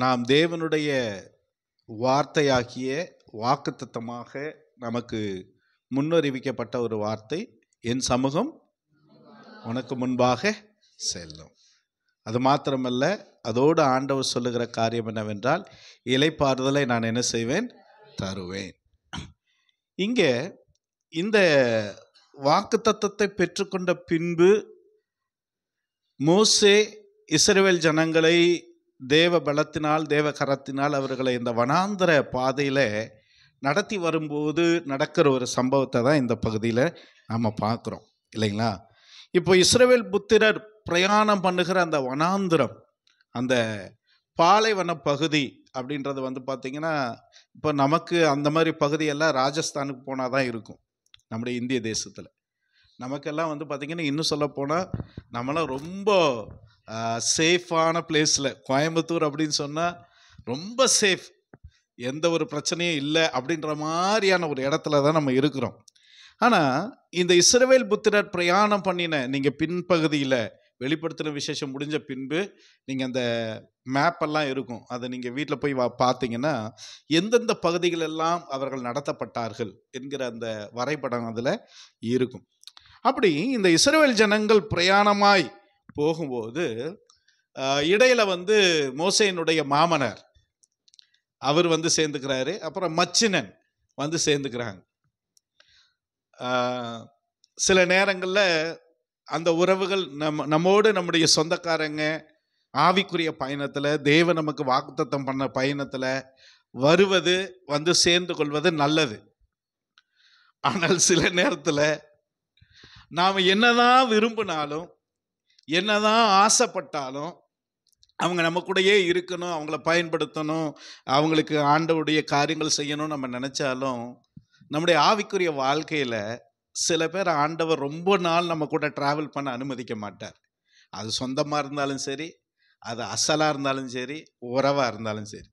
நாம் தேவனுடைய வார்த்தையாகிய வாக்குத்தத்தமாக நமக்கு முன்னறிவிக்கப்பட்ட ஒரு வார்த்தை, என் சமூகம் உனக்கு முன்பாக செல்லும். அது மாத்திரமல்ல, அதோடு ஆண்டவர் சொல்லுகிற காரியம் என்னவென்றால், இளைப்பாறுதலை நான் என்ன செய்வேன்? தருவேன். இங்கே இந்த வாக்குத்தத்தத்தை பெற்றுக்கொண்ட பின்பு மோசே இஸ்ரவேல் ஜனங்களை தேவ பலத்தினால் தேவ கரத்தினால் அவர்களை இந்த வனாந்தர பாதையில் நடத்தி வரும்போது நடக்கிற ஒரு சம்பவத்தை தான் இந்த பகுதியில் நாம் பார்க்குறோம், இல்லைங்களா? இப்போ இஸ்ரவேல் புத்திரர் பிரயாணம் பண்ணுகிற அந்த வனாந்திரம், அந்த பாலைவன பகுதி அப்படின்றது வந்து பார்த்திங்கன்னா, இப்போ நமக்கு அந்த மாதிரி பகுதியெல்லாம் ராஜஸ்தானுக்கு போனால் தான் இருக்கும். நம்முடைய இந்திய தேசத்தில் நமக்கெல்லாம் வந்து பார்த்திங்கன்னா, இன்னும் சொல்லப்போனால் நம்மளாம் ரொம்ப சேஃபான பிளேஸில், கோயம்புத்தூர் அப்படின்னு சொன்னால் ரொம்ப சேஃப், எந்த ஒரு பிரச்சனையும் இல்லை அப்படின்ற மாதிரியான ஒரு இடத்துல தான் நம்ம இருக்கிறோம். ஆனால் இந்த இஸ்ரவேல் புத்திரர் பிரயாணம் பண்ணின நீங்கள் பின்பகுதியில் வெளிப்படுத்தின விசேஷம் முடிஞ்ச பின்பு நீங்கள் அந்த மேப்பெல்லாம் இருக்கும், அதை நீங்கள் வீட்டில் போய் பார்த்தீங்கன்னா எந்தெந்த பகுதிகளெல்லாம் அவர்கள் நடத்தப்பட்டார்கள் என்கிற அந்த வரைபடம் அதில் இருக்கும். அப்படி இந்த இஸ்ரவேல் ஜனங்கள் பிரயாணமாய் போகும்போது இடையில வந்து மோசேயினுடைய மாமனார் அவர் வந்து சேர்ந்துக்கிறாரு, அப்புறம் மச்சினன் வந்து சேர்ந்துக்கிறாங்க. சில நேரங்களில் அந்த உறவுகள் நம்மோடு நம்முடைய சொந்தக்காரங்க ஆவிக்குரிய பயணத்தில், தேவ நமக்கு வாக்குத்தத்தம் பண்ண பயணத்தில் வருவது, வந்து சேர்ந்து கொள்வது நல்லது. ஆனால் சில நேரத்தில் நாம் என்னதான் விரும்பினாலும் என்னதான் ஆசைப்பட்டாலும் அவங்க நம்ம கூடயே இருக்கணும், அவங்கள பயன்படுத்தணும், அவங்களுக்கு ஆண்டவருடைய காரியங்கள் செய்யணும் நம்ம நினச்சாலும் நம்முடைய ஆவிக்குரிய வாழ்க்கையில் சில பேர் ஆண்டவர் ரொம்ப நாள் நம்ம கூட ட்ராவல் பண்ண அனுமதிக்க மாட்டார். அது சொந்தமாக இருந்தாலும் சரி, அது அசலாக இருந்தாலும் சரி, உறவாக இருந்தாலும் சரி.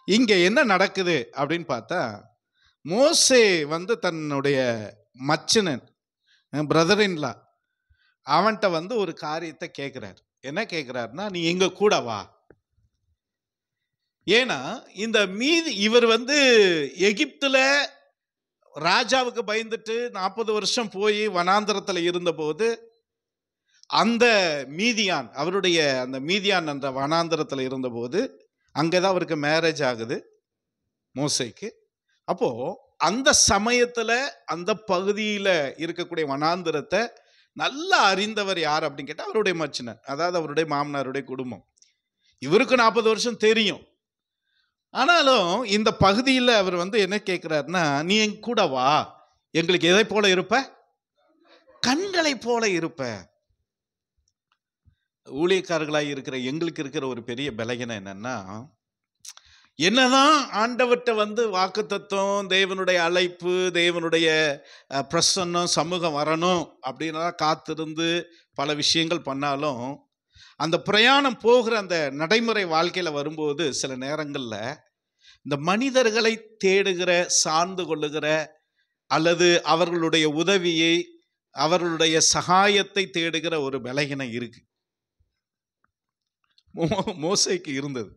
இங்கே என்ன நடக்குது அப்படின்னு பார்த்தா, மோசே வந்து தன்னுடைய மச்சினன் பிரதரின்லா அவன்கிட்ட வந்து ஒரு காரியத்தை கேட்குறார். என்ன கேட்குறாருன்னா, நீ எங்க கூட வா. ஏன்னா இந்த இவர் வந்து எகிப்துல ராஜாவுக்கு பயந்துட்டு 40 வருஷம் போய் வனாந்தரத்தில் இருந்தபோது அந்த மீதியான், அவருடைய அந்த மீதியான் என்ற வனாந்தரத்தில் இருந்தபோது அங்கேதான் அவருக்கு மேரேஜ் ஆகுது மோசேக்கு. அப்போ அந்த சமயத்தில் அந்த பகுதியில் இருக்கக்கூடிய வனாந்தரத்தை நல்லா அறிந்தவர் யார் அப்படின்னு கேட்டால் அவருடைய மச்சினர், அதாவது அவருடைய மாமனாருடைய குடும்பம். இவருக்கு 40 வருஷம் தெரியும். ஆனாலும் இந்த பகுதியில் அவர் வந்து என்ன கேட்குறாருன்னா, நீ எங்க கூட வா, எங்களுக்கு எதை போல இருப்ப? கண்களை போல இருப்ப. ஊழியக்காரர்களாக இருக்கிற எங்களுக்கு இருக்கிற ஒரு பெரிய பலகீனம் என்னன்னா, என்னதான் ஆண்டவர்கிட்ட வந்து வாக்குத்தத்தம், தேவனுடைய அழைப்பு, தேவனுடைய பிரசன்னம், சமூகம் வரணும் அப்படின்னா காத்திருந்து பல விஷயங்கள் பண்ணாலும், அந்த பிரயாணம் போகிற அந்த நடைமுறை வாழ்க்கையில் வரும்போது சில நேரங்களில் இந்த மனிதர்களை தேடுகிற, சார்ந்து கொள்ளுகிற, அல்லது அவர்களுடைய உதவியை, அவர்களுடைய சகாயத்தை தேடுகிற ஒரு பலகீனம் இருக்கு. மோசேக்கு இருந்தது.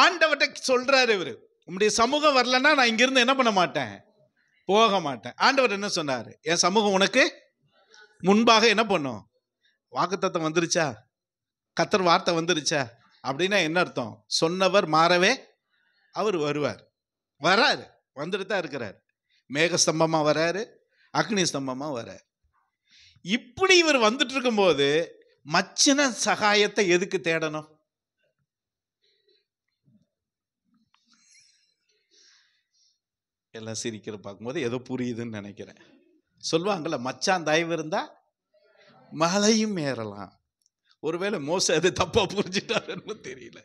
ஆண்டவர்கிட்ட சொல்றாரு இவரு, உங்களுடைய சமூகம் வரலன்னா நான் இங்கிருந்து என்ன பண்ண மாட்டேன், போக மாட்டேன். ஆண்டவர் என்ன சொன்னாரு? என் சமூகம் உனக்கு முன்பாக என்ன பண்ணும்? வாக்குத்தத்தம் வந்துருச்சா, கர்த்தர் வார்த்தை வந்துருச்சா அப்படின்னா என்ன அர்த்தம்? சொன்னவர் மாறவே அவர் வருவார். வராரு, வந்துட்டு தான் இருக்கிறார். மேக ஸ்தம்பமா வராரு, அக்னி ஸ்தம்பமா வராரு. இப்படி இவர் வந்துட்டு இருக்கும்போது மச்சின சகாயத்தை எதுக்கு தேடணும்? எல்லாம் சிரிக்கிற பார்க்கும்போது ஏதோ புரியுதுன்னு நினைக்கிறேன். சொல்லுவாங்கல்ல, மச்சான் தயவு இருந்தா மலையும் ஏறலாம். ஒருவேளை மோசே அது தப்பா புரிஞ்சுட்டாருன்னு தெரியல.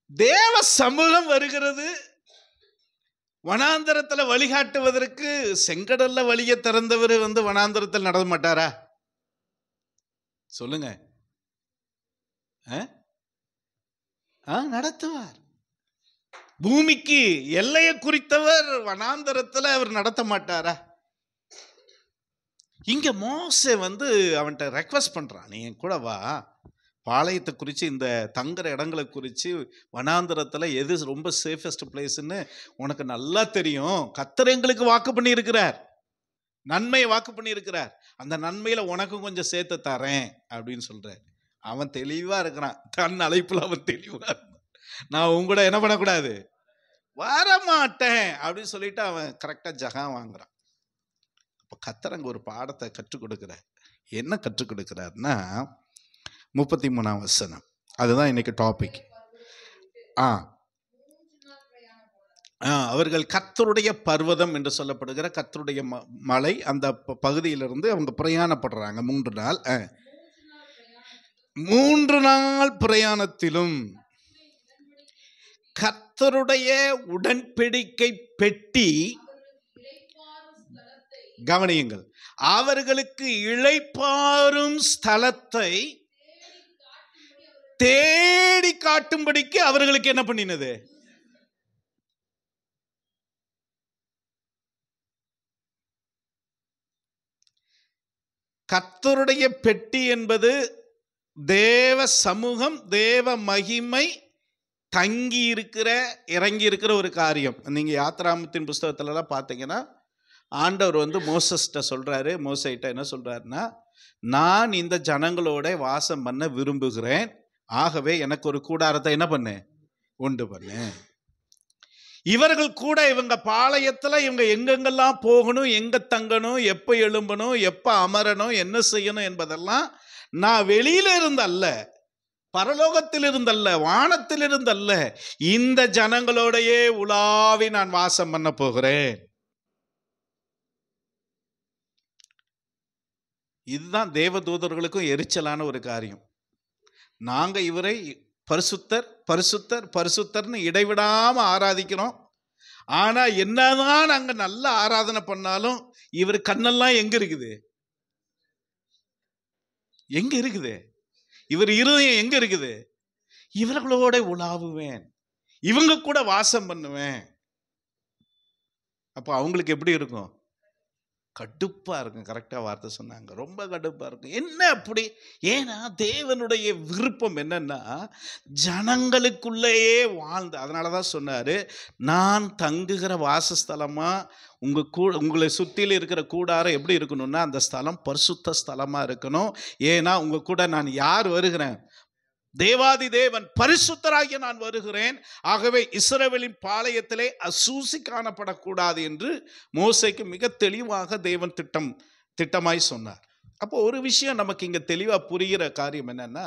தேவ சமூகம் வருகிறது, வனாந்தரத்தில் வழிகாட்டுவதற்கு செங்கடல்ல வழியை திறந்தவர் வந்து வனாந்தரத்தில் நடத்த மாட்டாரா? சொல்லுங்க. நடத்துவார். பூமிக்கு எல்லையை குறித்தவர் வனாந்தரத்தில் அவர் நடத்த மாட்டாரா? இங்க மோசே வந்து அவன்கிட்ட ரெக்வஸ்ட் பண்றான், நீ கூட வா, பாளையத்தை குறித்து, இந்த தங்குற இடங்களை குறித்து, வனாந்திரத்தில் எது ரொம்ப சேஃபஸ்ட் பிளேஸ்ன்னு உனக்கு நல்லா தெரியும். கர்த்தர் எங்களுக்கு வாக்கு பண்ணியிருக்கிறார், நன்மையை வாக்கு பண்ணியிருக்கிறார், அந்த நன்மையில் உனக்கும் கொஞ்சம் சேர்த்து தரேன் அப்படின்னு சொல்கிறார். அவன் தெளிவாக இருக்கிறான், தன் அழைப்பில் அவன் தெளிவாக இருந்தான். நான் உங்களோட என்ன பண்ணக்கூடாது, வரமாட்டேன் அப்படின்னு சொல்லிட்டு அவன் கரெக்டாக ஜகான் வாங்குறான். அப்போ கர்த்தர் அங்கே ஒரு பாடத்தை கற்றுக் கொடுக்குறார். என்ன கற்றுக் கொடுக்குறாருன்னா 33ஆம் வசனம், அதுதான் இன்னைக்கு டாபிக். அவர்கள் கர்த்தருடைய பர்வதம் என்று சொல்லப்படுகிற கர்த்தருடைய மலை, அந்த பகுதியிலிருந்து அவங்க பிரயாணப்படுறாங்க 3 நாள். 3 நாள் பிரயாணத்திலும் கர்த்தருடைய உடன்படிக்கை பெட்டி, கவனியுங்கள், அவர்களுக்கு இளைப்பாறும் ஸ்தலத்தை தேடி காட்டும்படிக்கு அவர்களுக்கு என்ன பண்ணினது? கர்த்தருடைய பெட்டி என்பது தேவ சமூகம், தேவ மகிமை தங்கி இருக்கிற, இறங்கி இருக்கிற ஒரு காரியம். நீங்க யாத்ராமத்தின் புஸ்தகத்துலலாம் பார்த்தீங்கன்னா ஆண்டவர் மோசஸ்ட்ட சொல்றாரு, மோசைட்ட என்ன சொல்றாருன்னா, நான் இந்த ஜனங்களோட வாசம் பண்ண விரும்புகிறேன், ஆகவே எனக்கு ஒரு கூடாரத்தை என்ன பண்ணு, உண்டு பண்ணு. இவர்கள் கூட இவங்க பாளையத்துல இவங்க எங்கெங்கெல்லாம் போகணும், எங்க தங்கணும், எப்ப எழும்பணும், எப்ப அமரணும், என்ன செய்யணும் என்பதெல்லாம் நான் வெளியில இருந்தல்ல, பரலோகத்தில் இருந்தல்ல, வானத்தில் இருந்தல்ல, இந்த ஜனங்களோடையே உலாவி நான் வாசம் பண்ண போகிறேன். இதுதான் தேவதூதர்களுக்கும் எரிச்சலான ஒரு காரியம். நாங்க இவரை பரிசுத்தர் பரிசுத்தர் பரிசுத்தர்னு இடைவிடாம ஆராதிக்கிறோம். ஆனா என்னதான் நாங்க நல்ல ஆராதனை பண்ணாலும் இவர் கண்ணெல்லாம் எங்க இருக்குது, எங்க இருக்குது, இவர் இருதயம் எங்க இருக்குது? இவர்களோட உலாவுவேன், இவங்க கூட வாசம் பண்ணுவேன். அப்போ அவங்களுக்கு எப்படி இருக்கும்? கடுப்பா இருக்கும். கரெக்டா வார்த்தை சொன்னாங்க, ரொம்ப கடுப்பா இருக்கும். என்ன அப்படி? ஏன்னா தேவனுடைய விருப்பம் என்னன்னா ஜனங்களுக்குள்ளேயே வாழ்ந்து, அதனாலதான் சொன்னாரு, நான் தங்குகிற வாசஸ்தலமா உங்களை சுத்தில இருக்கிற கூடாரம் எப்படி இருக்கணும்னா அந்த ஸ்தலம் பரிசுத்த ஸ்தலமா இருக்கணும். ஏன்னா உங்க கூட நான் யார் வருகிறேன்? தேவாதி தேவன், பரிசுத்தராகிய நான் வருகிறேன். ஆகவே இஸ்ரவேலின் பாளையத்திலே அசூசி காணப்படக்கூடாது என்று மோசேக்கு மிக தெளிவாக தேவன் திட்டமாய் சொன்னார். அப்போ ஒரு விஷயம் நமக்கு இங்க தெளிவா புரிகிற காரியம் என்னன்னா,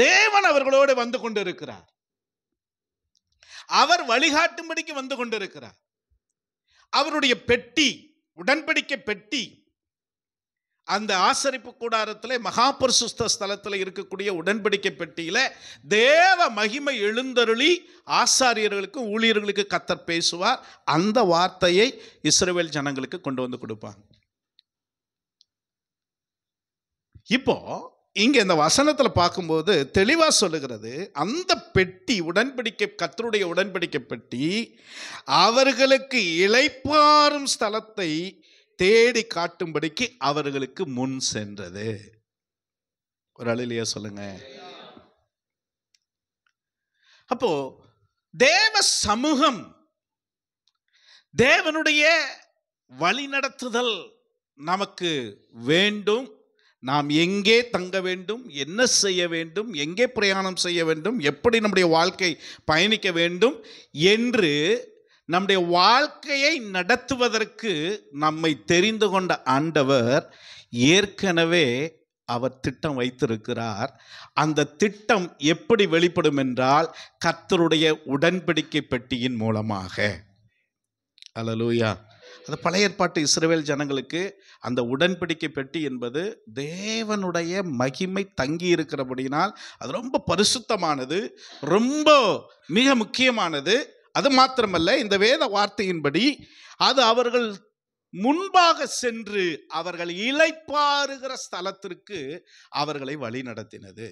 தேவன் அவர்களோடு வந்து கொண்டிருக்கிறார், அவர் வழிகாட்டும்படிக்கு வந்து கொண்டிருக்கிறார். அவருடைய பெட்டி, உடன்படிக்கை பெட்டி, அந்த ஆசரிப்பு கூடாரத்தில் மகா பரிசுத்த ஸ்தலத்தில் இருக்கக்கூடிய உடன்படிக்கை பெட்டியில தேவ மகிமை எழுந்தருளி ஆசாரியர்களுக்கு ஊழியர்களுக்கு கர்த்தர் பேசுவார். அந்த வார்த்தையை இஸ்ரவேல் ஜனங்களுக்கு கொண்டு வந்து கொடுப்பாங்க. இப்போ இங்க இந்த வசனத்துல பார்க்கும்போது தெளிவா சொல்லுகிறது, அந்த பெட்டி, உடன்படிக்கை, கர்த்தருடைய உடன்படிக்கை பெட்டி அவர்களுக்கு இளைப்பாறும் ஸ்தலத்தை தேடி காட்டும்படிக்கு அவர்களுக்கு முன் சென்றது. ஒரு அல்லேலூயா சொல்லுங்க. அப்போ தேவ சமூகம், தேவனுடைய வழிநடத்துதல் நமக்கு வேண்டும். நாம் எங்கே தங்க வேண்டும், என்ன செய்ய வேண்டும், எங்கே பிரயாணம் செய்ய வேண்டும், எப்படி நம்முடைய வாழ்க்கை பயணிக்க வேண்டும் என்று நம்முடைய வாழ்க்கையை நடத்துவதற்கு நம்மை தெரிந்து கொண்ட ஆண்டவர் ஏற்கனவே அவர் திட்டம் வைத்திருக்கிறார். அந்த திட்டம் எப்படி வெளிப்படும் என்றால் கர்த்தருடைய உடன்படிக்கை பெட்டியின் மூலமாக. அல்லேலூயா. அது பழைய ஏற்பாட்டு இஸ்ரவேல் ஜனங்களுக்கு அந்த உடன்படிக்கை பெட்டி என்பது தேவனுடைய மகிமை தங்கி இருக்கிறபடினால் அது ரொம்ப பரிசுத்தமானது, ரொம்ப மிக முக்கியமானது. அது மாத்திரமல்ல, இந்த வேத வார்த்தையின்படி அது அவர்கள் முன்பாக சென்று அவர்கள் இளைப்பாறுகிற ஸ்தலத்திற்கு அவர்களை வழி நடத்தினது.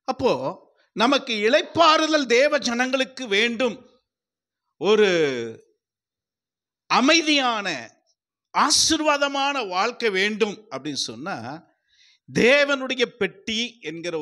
அப்போ நமக்கு இளைப்பாறுதல் தேவ ஜனங்களுக்கு வேண்டும், ஒரு அமைதியான ஆசீர்வாதமான வாழ்க்கை வேண்டும் அப்படின்னு சொன்னா தேவனுடைய பெட்டி என்கிற